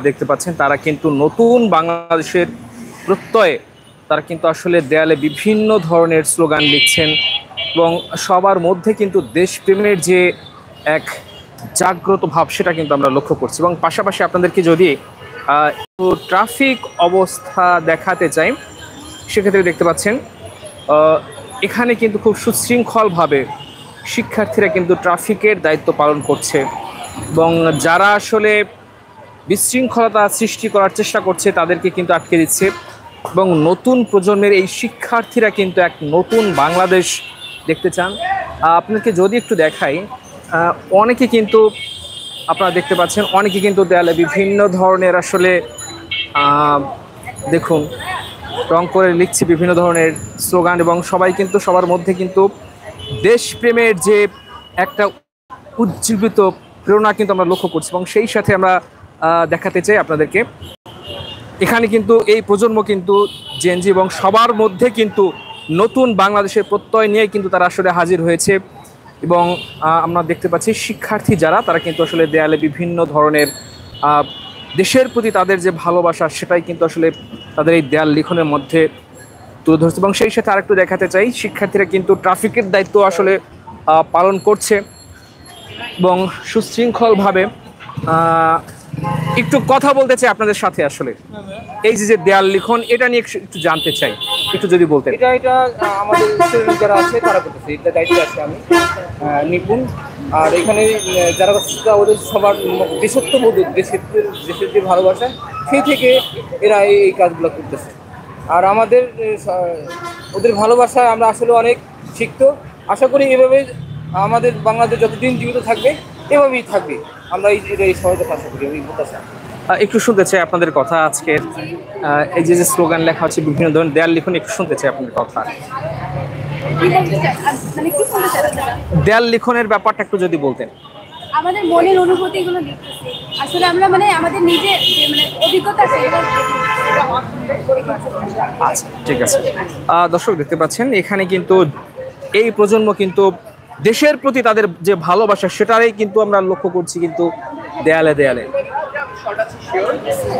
দেখতে পাচ্ছেন তারা কিন্তু নতুন বাংলাদেশের প্রত্যয়ে তারা কিন্তু আসলে দেয়ালে বিভিন্ন ধরনের স্লোগান লিখছেন এবং সবার মধ্যে কিন্তু দেশপ্রেমের যে এক জাগ্রত ভাব সেটা কিন্তু আমরা লক্ষ্য করছি। এবং পাশাপাশি আপনাদেরকে যদি একটু ট্রাফিক অবস্থা দেখাতে চাই, সেক্ষেত্রে দেখতে পাচ্ছেন এখানে কিন্তু খুব সুশৃঙ্খলভাবে শিক্ষার্থীরা কিন্তু ট্রাফিকের দায়িত্ব পালন করছে এবং যারা আসলে বিশৃঙ্খলতা সৃষ্টি করার চেষ্টা করছে তাদেরকে কিন্তু আটকে দিচ্ছে। এবং নতুন প্রজন্মের এই শিক্ষার্থীরা কিন্তু এক নতুন বাংলাদেশ দেখতে চান। আপনাকে যদি একটু দেখাই, অনেকে কিন্তু আপনারা দেখতে পাচ্ছেন অনেকে কিন্তু দেয়ালে বিভিন্ন ধরনের আসলে দেখুন রং করে লিখছে বিভিন্ন ধরনের স্লোগান এবং সবাই কিন্তু সবার মধ্যে কিন্তু দেশপ্রেমের যে একটা উজ্জীবিত প্রেরণা কিন্তু আমরা লক্ষ্য করছি। এবং সেই সাথে আমরা দেখাতে চাই আপনাদেরকে এখানে কিন্তু এই প্রজন্ম কিন্তু জেনজি এবং সবার মধ্যে কিন্তু নতুন বাংলাদেশের প্রত্যয় নিয়ে কিন্তু তারা আসলে হাজির হয়েছে। এবং আমরা দেখতে পাচ্ছি শিক্ষার্থী যারা তারা কিন্তু আসলে দেয়ালে বিভিন্ন ধরনের দেশের প্রতি তাদের যে ভালোবাসা সেটাই কিন্তু আসলে তাদের এই দেয়াল লিখনের মধ্যে তুলে ধরছে। এবং সেই সাথে আরেকটু দেখাতে চাই শিক্ষার্থীরা কিন্তু ট্রাফিকের দায়িত্ব আসলে পালন করছে এবং সুশৃঙ্খলভাবে একটু কথা বলতে চাই আপনাদের সাথে। আসলে এই যে দেয়াল লিখন এটা নিয়ে একটু জানতে চাই, একটু যদি বলতেন। এটা আমাদের স্টুডেন্ট যারা আছে তারা করতেছে, এটা দায়িত্ব আছে আমি নিপুণ। আর এখানে যারা ওদের সবার দেশত্ববোধ, দেশের যে ভালোবাসা সেই থেকে এরা এই কাজগুলো করতেছে। আর আমাদের ওদের ভালোবাসায় আমরা আসলে অনেক শিখতো। আশা করি এভাবে আমাদের বাংলাদেশ যতদিন জীবিত থাকবে এভাবেই থাকবে। আমরা এই সহজে আশা করি এই প্রত্যাশা। একটু শুনতে চাই আপনাদের কথা। আজকে এই যে স্লোগান লেখা হচ্ছে বিভিন্ন ধরনের দেয়াল লিখন, একটু শুনতে চাই আপনাদের কথা। দেয়াল লিখনের ব্যাপারটা একটু যদি বলতেন। আমাদের মনের অনুভূতিগুলো লিখতেছি, আসলে আমরা মানে আমাদের নিজের মানে অভিজ্ঞতা সেগুলো। আচ্ছা, ঠিক আছে। দর্শক দেখতে পাচ্ছেন এখানে কিন্তু এই প্রজন্ম কিন্তু দেশের প্রতি তাদের যে ভালোবাসা সেটারই কিন্তু আমরা লক্ষ্য করছি কিন্তু দেয়ালে দেয়ালে।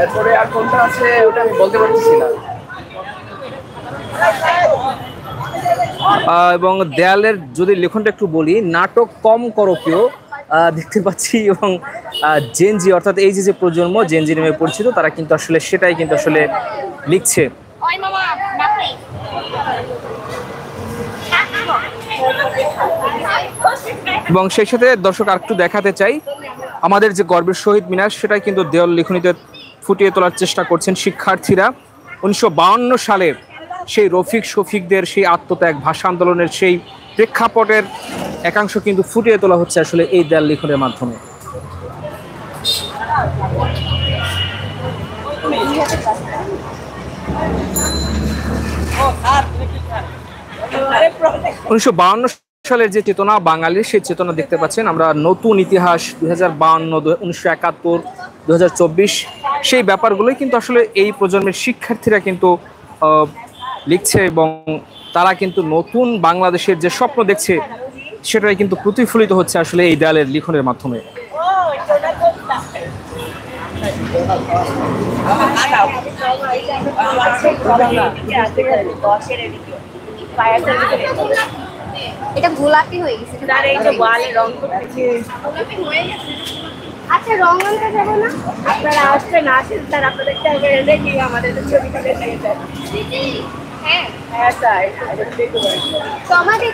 এরপরে আর কোনটা আছে ওটা আমি বলতে পারতেছি না। এবং দেয়ালের যদি লেখনটা একটু বলি, নাটক কম করো কেউ দেখতে পাচ্ছি। এবং জেনজি অর্থাৎ এই যে প্রজন্ম জেনজি নামে পরিচিত তারা কিন্তু আসলে সেটাই কিন্তু আসলে লিখছে। এবং সেই সাথে দর্শক আরেকটু দেখাতে চাই আমাদের যে গর্বের শহীদ মিনার সেটাই কিন্তু দেয়াল লিখনিতে ফুটিয়ে তোলার চেষ্টা করছেন শিক্ষার্থীরা। 1952 সালের সেই রফিক শফিকদের সেই আত্মত্যাগ, ভাষা আন্দোলনের সেই প্রেক্ষাপটের একাংশ কিন্তু ফুটিয়ে তোলা হচ্ছে আসলে এই দেয়াল লিখনের মাধ্যমে। 1952 সালের যে চেতনা বাঙালির, সেই চেতনা দেখতে পাচ্ছেন আমরা। নতুন ইতিহাস 2052, 1971, 2024 সেই ব্যাপারগুলোই কিন্তু আসলে এই প্রজন্মের শিক্ষার্থীরা কিন্তু লিখছে এবং তারা কিন্তু নতুন বাংলাদেশের যে স্বপ্ন দেখছে সেটাই কিন্তু প্রতিফলিত হচ্ছে আসলে এই দেয়ালের লিখনের মাধ্যমে। এটা গোলাপি হয়ে গেছে, তার এই যে ওয়ালে রং করতেছে। আচ্ছা, রং আনতে যাবো না? আপনারা আসবেন, আসেন স্যার, আপনাদেরকে আগে দেখি আমাদের ছবিটা দেখে দেন। হ্যাঁ হ্যাঁ স্যার, তোমাদের